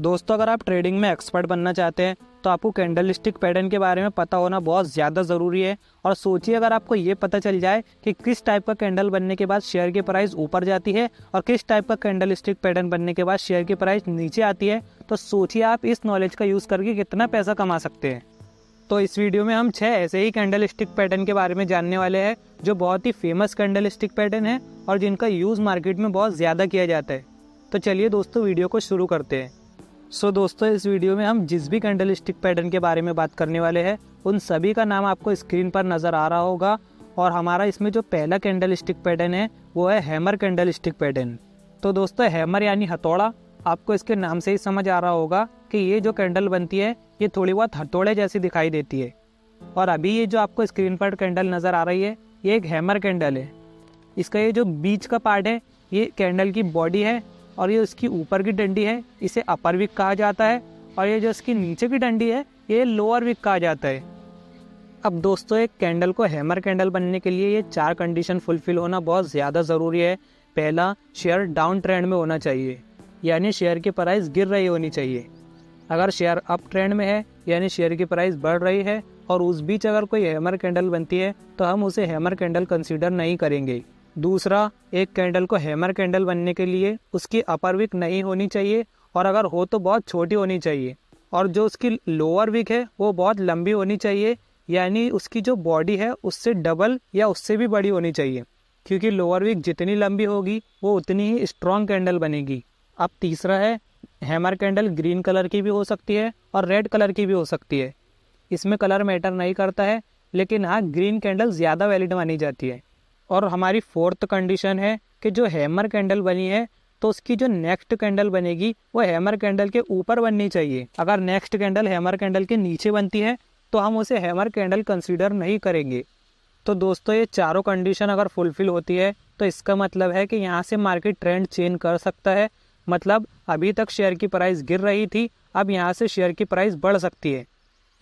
दोस्तों, अगर आप ट्रेडिंग में एक्सपर्ट बनना चाहते हैं तो आपको कैंडल स्टिक पैटर्न के बारे में पता होना बहुत ज़्यादा ज़रूरी है। और सोचिए, अगर आपको ये पता चल जाए कि किस टाइप का कैंडल बनने के बाद शेयर की प्राइस ऊपर जाती है और किस टाइप का कैंडल स्टिक पैटर्न बनने के बाद शेयर की प्राइस नीचे आती है, तो सोचिए आप इस नॉलेज का यूज़ करके कितना पैसा कमा सकते हैं। तो इस वीडियो में हम 6 ऐसे ही कैंडल स्टिक पैटर्न के बारे में जानने वाले हैं जो बहुत ही फेमस कैंडल स्टिक पैटर्न है और जिनका यूज़ मार्केट में बहुत ज़्यादा किया जाता है। तो चलिए दोस्तों, वीडियो को शुरू करते हैं। दोस्तों, इस वीडियो में हम जिस भी कैंडल स्टिक पैटर्न के बारे में बात करने वाले हैं उन सभी का नाम आपको स्क्रीन पर नज़र आ रहा होगा। और हमारा इसमें जो पहला कैंडल स्टिक पैटर्न है वो है हैमर कैंडल स्टिक पैटर्न। तो दोस्तों, हैमर यानी हथौड़ा, आपको इसके नाम से ही समझ आ रहा होगा कि ये जो कैंडल बनती है ये थोड़ी बहुत हथौड़े जैसी दिखाई देती है। और अभी ये जो आपको स्क्रीन पर कैंडल नज़र आ रही है ये एक हैमर कैंडल है। इसका ये जो बीच का पार्ट है ये कैंडल की बॉडी है और ये उसकी ऊपर की डंडी है, इसे अपर विक कहा जाता है। और ये जो इसकी नीचे की डंडी है ये लोअर विक कहा जाता है। अब दोस्तों, एक कैंडल को हैमर कैंडल बनने के लिए ये 4 कंडीशन फुलफिल होना बहुत ज़्यादा ज़रूरी है। पहला, शेयर डाउन ट्रेंड में होना चाहिए, यानी शेयर की प्राइस गिर रही होनी चाहिए। अगर शेयर अप ट्रेंड में है यानी शेयर की प्राइस बढ़ रही है और उस बीच अगर कोई हैमर कैंडल बनती है तो हम उसे हैमर कैंडल कंसीडर नहीं करेंगे। दूसरा, एक कैंडल को हैमर कैंडल बनने के लिए उसकी अपर विक नहीं होनी चाहिए और अगर हो तो बहुत छोटी होनी चाहिए। और जो उसकी लोअर विक है वो बहुत लंबी होनी चाहिए, यानी उसकी जो बॉडी है उससे डबल या उससे भी बड़ी होनी चाहिए, क्योंकि लोअर विक जितनी लंबी होगी वो उतनी ही स्ट्रॉन्ग कैंडल बनेगी। अब तीसरा है, हैमर कैंडल ग्रीन कलर की भी हो सकती है और रेड कलर की भी हो सकती है। इसमें कलर मैटर नहीं करता है, लेकिन हाँ, ग्रीन कैंडल ज़्यादा वैलिड मानी जाती है। और हमारी 4th कंडीशन है कि जो हैमर कैंडल बनी है तो उसकी जो नेक्स्ट कैंडल बनेगी वो हैमर कैंडल के ऊपर बननी चाहिए। अगर नेक्स्ट कैंडल हैमर कैंडल के नीचे बनती है तो हम उसे हैमर कैंडल कंसीडर नहीं करेंगे। तो दोस्तों, ये चारों कंडीशन अगर फुलफिल होती है तो इसका मतलब है कि यहाँ से मार्केट ट्रेंड चेंज कर सकता है। मतलब अभी तक शेयर की प्राइस गिर रही थी, अब यहाँ से शेयर की प्राइस बढ़ सकती है।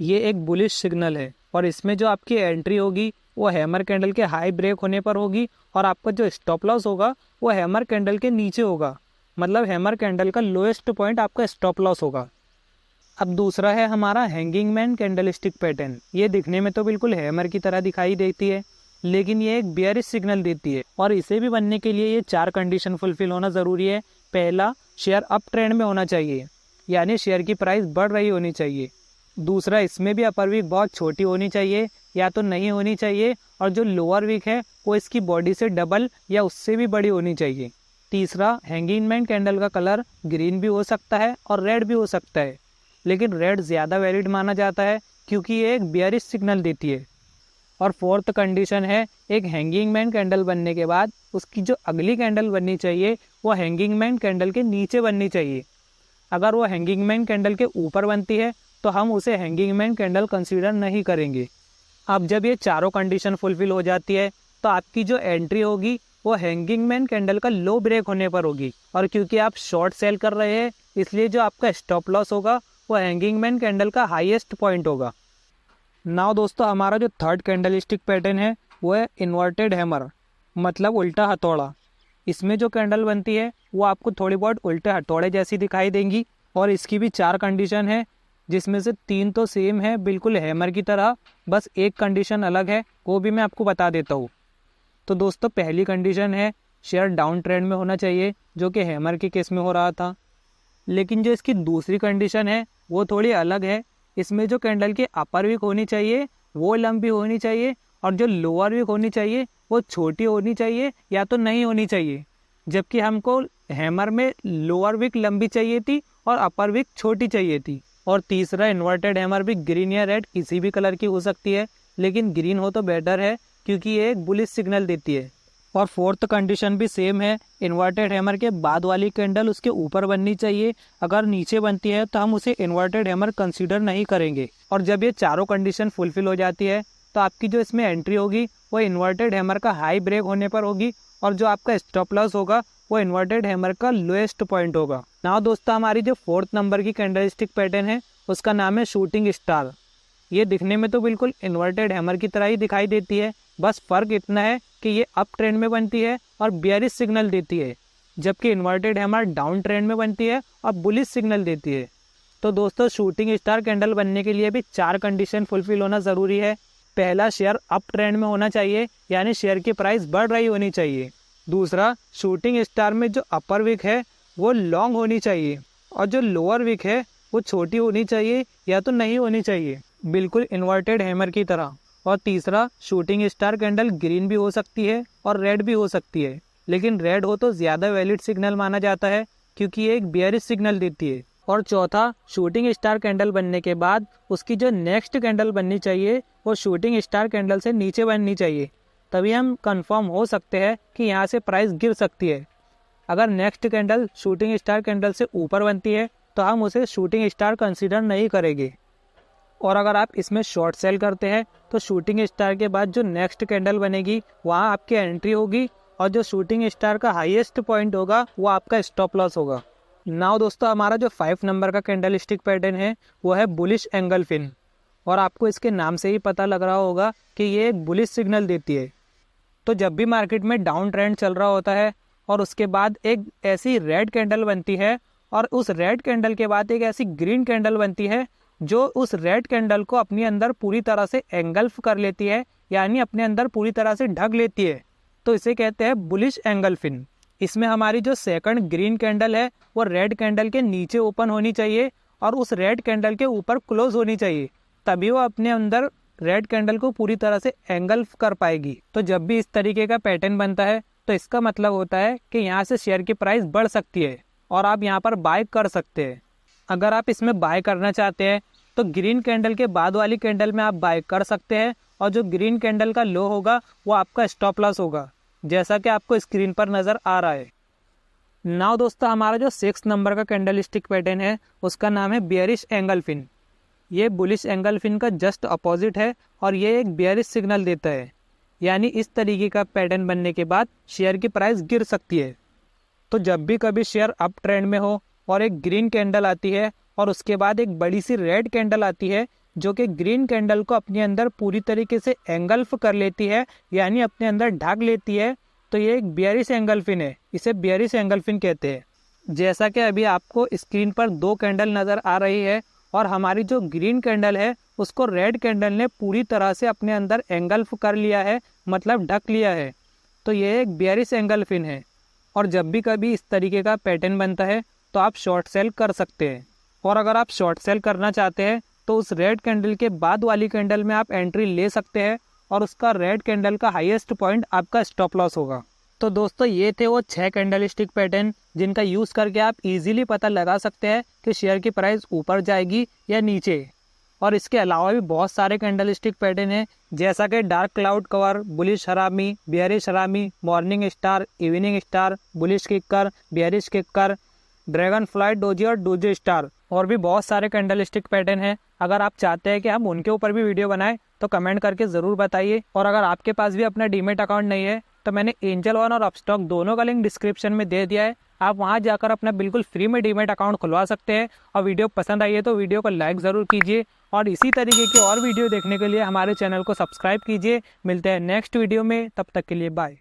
ये एक बुलिश सिग्नल है और इसमें जो आपकी एंट्री होगी वो हैमर कैंडल के हाई ब्रेक होने पर होगी और आपका जो स्टॉप लॉस होगा वो हैमर कैंडल के नीचे होगा। मतलब हैमर कैंडल का लोएस्ट पॉइंट आपका स्टॉप लॉस होगा। अब दूसरा है हमारा hanging man candle stick pattern. ये दिखने में तो बिल्कुल हैमर की तरह दिखाई देती है, लेकिन ये एक बेयरिश सिग्नल देती है और इसे भी बनने के लिए ये 4 कंडीशन फुलफिल होना ज़रूरी है। पहला, शेयर अप ट्रेंड में होना चाहिए, यानी शेयर की प्राइस बढ़ रही होनी चाहिए। दूसरा, इसमें भी अपर विक बहुत छोटी होनी चाहिए या तो नहीं होनी चाहिए और जो लोअर विक है वो इसकी बॉडी से डबल या उससे भी बड़ी होनी चाहिए। तीसरा, हैंगिंग मैन कैंडल का कलर ग्रीन भी हो सकता है और रेड भी हो सकता है, लेकिन रेड ज़्यादा वैलिड माना जाता है क्योंकि ये एक बेयरिश सिग्नल देती है। और 4th कंडीशन है, एक हैंगिंग मैन कैंडल बनने के बाद उसकी जो अगली कैंडल बननी चाहिए वो हैंगिंग मैन कैंडल के नीचे बननी चाहिए। अगर वो हैंगिंग मैन कैंडल के ऊपर बनती है तो हम उसे हैंगिंग मैन कैंडल कंसीडर नहीं करेंगे। अब जब ये चारों कंडीशन फुलफिल हो जाती है तो आपकी जो एंट्री होगी वो हैंगिंग मैन कैंडल का लो ब्रेक होने पर होगी। और क्योंकि आप शॉर्ट सेल कर रहे हैं इसलिए जो आपका स्टॉप लॉस होगा वो हैंगिंग मैन कैंडल का हाईएस्ट पॉइंट होगा। नाउ दोस्तों, हमारा जो 3rd कैंडल स्टिक पैटर्न है वो है इन्वर्टेड हैमर, मतलब उल्टा हथौड़ा। इसमें जो कैंडल बनती है वो आपको थोड़ी बहुत उल्टे हथौड़े जैसी दिखाई देंगी और इसकी भी 4 कंडीशन है, जिसमें से 3 तो सेम है बिल्कुल हैमर की तरह, बस एक कंडीशन अलग है, वो भी मैं आपको बता देता हूँ। तो दोस्तों, पहली कंडीशन है शेयर डाउन ट्रेंड में होना चाहिए, जो कि हैमर के केस में हो रहा था। लेकिन जो इसकी दूसरी कंडीशन है वो थोड़ी अलग है। इसमें जो कैंडल की अपर विक होनी चाहिए वो लंबी होनी चाहिए और जो लोअर विक होनी चाहिए वो छोटी होनी चाहिए या तो नहीं होनी चाहिए, जबकि हमको हैमर में लोअर विक लंबी चाहिए थी और अपर विक छोटी चाहिए थी। और तीसरा, इन्वर्टेड हैमर भी ग्रीन या रेड किसी भी कलर की हो सकती है, लेकिन ग्रीन हो तो बेटर है क्योंकि ये एक बुलिश सिग्नल देती है। और 4th कंडीशन भी सेम है, इन्वर्टेड हैमर के बाद वाली कैंडल उसके ऊपर बननी चाहिए। अगर नीचे बनती है तो हम उसे इन्वर्टेड हैमर कंसीडर नहीं करेंगे। और जब ये चारों कंडीशन फुलफिल हो जाती है तो आपकी जो इसमें एंट्री होगी वो इन्वर्टेड हैमर का हाई ब्रेक होने पर होगी और जो आपका स्टॉप लॉस होगा वो इन्वर्टेड हैमर का लोएस्ट पॉइंट होगा। नाउ दोस्तों, हमारी जो 4th नंबर की कैंडल स्टिक पैटर्न है उसका नाम है शूटिंग स्टार। ये दिखने में तो बिल्कुल इन्वर्टेड हैमर की तरह ही दिखाई देती है, बस फर्क इतना है कि ये अप ट्रेंड में बनती है और बेयरिश सिग्नल देती है। जबकि इन्वर्टेड हैमर डाउन ट्रेंड में बनती है और बुलिश सिग्नल देती है। तो दोस्तों शूटिंग स्टार कैंडल बनने के लिए भी 4 कंडीशन फुलफिल होना ज़रूरी है। पहला, शेयर अप ट्रेंड में होना चाहिए, यानी शेयर की प्राइस बढ़ रही होनी चाहिए। दूसरा, शूटिंग स्टार में जो अपर विक है वो लॉन्ग होनी चाहिए और जो लोअर विक है वो छोटी होनी चाहिए या तो नहीं होनी चाहिए, बिल्कुल इन्वर्टेड हैमर की तरह। और तीसरा, शूटिंग स्टार कैंडल ग्रीन भी हो सकती है और रेड भी हो सकती है, लेकिन रेड हो तो ज़्यादा वैलिड सिग्नल माना जाता है क्योंकि ये एक बेयरिश सिग्नल देती है। और चौथा, शूटिंग स्टार कैंडल बनने के बाद उसकी जो नेक्स्ट कैंडल बननी चाहिए वो शूटिंग स्टार कैंडल से नीचे बननी चाहिए, तभी हम कंफर्म हो सकते हैं कि यहाँ से प्राइस गिर सकती है। अगर next candle shooting star candle से ऊपर बनती है तो हम उसे शूटिंग स्टार कंसीडर नहीं करेंगे। और अगर आप इसमें शॉर्ट सेल करते हैं तो शूटिंग स्टार के बाद जो नेक्स्ट कैंडल बनेगी वहाँ आपकी एंट्री होगी और जो शूटिंग स्टार का हाईएस्ट पॉइंट होगा वो आपका स्टॉप लॉस होगा। नाउ दोस्तों, हमारा जो 5 नंबर का कैंडल स्टिक पैटर्न है वो है बुलिश एंगल फिन, और आपको इसके नाम से ही पता लग रहा होगा कि ये एक बुलिश सिग्नल देती है। तो जब भी मार्केट में डाउन ट्रेंड चल रहा होता है और उसके बाद एक ऐसी रेड कैंडल बनती है और उस रेड कैंडल के बाद एक ऐसी ग्रीन कैंडल बनती है जो उस रेड कैंडल को अपने अंदर पूरी तरह से एंगल्फ कर लेती है, यानी अपने अंदर पूरी तरह से ढक लेती है, तो इसे कहते हैं बुलिश एंगल फिन। इसमें हमारी जो सेकंड ग्रीन कैंडल है वो रेड कैंडल के नीचे ओपन होनी चाहिए और उस रेड कैंडल के ऊपर क्लोज होनी चाहिए, तभी वो अपने अंदर रेड कैंडल को पूरी तरह से एंगल्फ कर पाएगी। तो जब भी इस तरीके का पैटर्न बनता है तो इसका मतलब होता है कि यहाँ से शेयर की प्राइस बढ़ सकती है और आप यहाँ पर बाय कर सकते हैं। अगर आप इसमें बाय करना चाहते हैं तो ग्रीन कैंडल के बाद वाली कैंडल में आप बाय कर सकते हैं और जो ग्रीन कैंडल का लो होगा वो आपका स्टॉप लॉस होगा, जैसा कि आपको स्क्रीन पर नजर आ रहा है। नाउ दोस्तों, हमारा जो 6 नंबर का कैंडल स्टिक पैटर्न है उसका नाम है बियरिश एंगल फिन। ये बुलिश एंगल फिन का जस्ट अपोजिट है और ये एक बियरिश सिग्नल देता है, यानी इस तरीके का पैटर्न बनने के बाद शेयर की प्राइस गिर सकती है। तो जब भी कभी शेयर अप ट्रेंड में हो और एक ग्रीन कैंडल आती है और उसके बाद एक बड़ी सी रेड कैंडल आती है जो कि ग्रीन कैंडल को अपने अंदर पूरी तरीके से एंगल्फ कर लेती है, यानी अपने अंदर ढक लेती है, तो ये एक बियरिश एंगल फिन है। इसे बियरिश एंगल फिन कहते हैं। जैसा कि अभी आपको स्क्रीन पर 2 कैंडल नज़र आ रही है और हमारी जो ग्रीन कैंडल है उसको रेड कैंडल ने पूरी तरह से अपने अंदर एंगल्फ कर लिया है, मतलब ढक लिया है, तो ये एक बियरिश एंगल फिन है। और जब भी कभी इस तरीके का पैटर्न बनता है तो आप शॉर्ट सेल कर सकते हैं। और अगर आप शॉर्ट सेल करना चाहते हैं तो उस रेड कैंडल के बाद वाली कैंडल में आप एंट्री ले सकते हैं और उसका रेड कैंडल का हाईएस्ट पॉइंट आपका स्टॉप लॉस होगा। तो दोस्तों, ये थे वो 6 कैंडल स्टिक पैटर्न जिनका यूज़ करके आप इजीली पता लगा सकते हैं कि शेयर की प्राइस ऊपर जाएगी या नीचे। और इसके अलावा भी बहुत सारे कैंडल स्टिक पैटर्न हैं, जैसा कि dark cloud cover, bullish harami, bearish harami, morning star, evening star, bullish kicker, bearish kicker, dragon flight doji और डोजी स्टार, और भी बहुत सारे कैंडल स्टिक पैटर्न हैं। अगर आप चाहते हैं कि हम उनके ऊपर भी वीडियो बनाएं तो कमेंट करके ज़रूर बताइए। और अगर आपके पास भी अपना डीमेट अकाउंट नहीं है तो मैंने एंजल वन और अपस्टॉक दोनों का लिंक डिस्क्रिप्शन में दे दिया है, आप वहां जाकर अपना बिल्कुल फ्री में डीमेट अकाउंट खुलवा सकते हैं। और वीडियो पसंद आई है तो वीडियो को लाइक ज़रूर कीजिए और इसी तरीके की और वीडियो देखने के लिए हमारे चैनल को सब्सक्राइब कीजिए। मिलते हैं नेक्स्ट वीडियो में, तब तक के लिए बाय।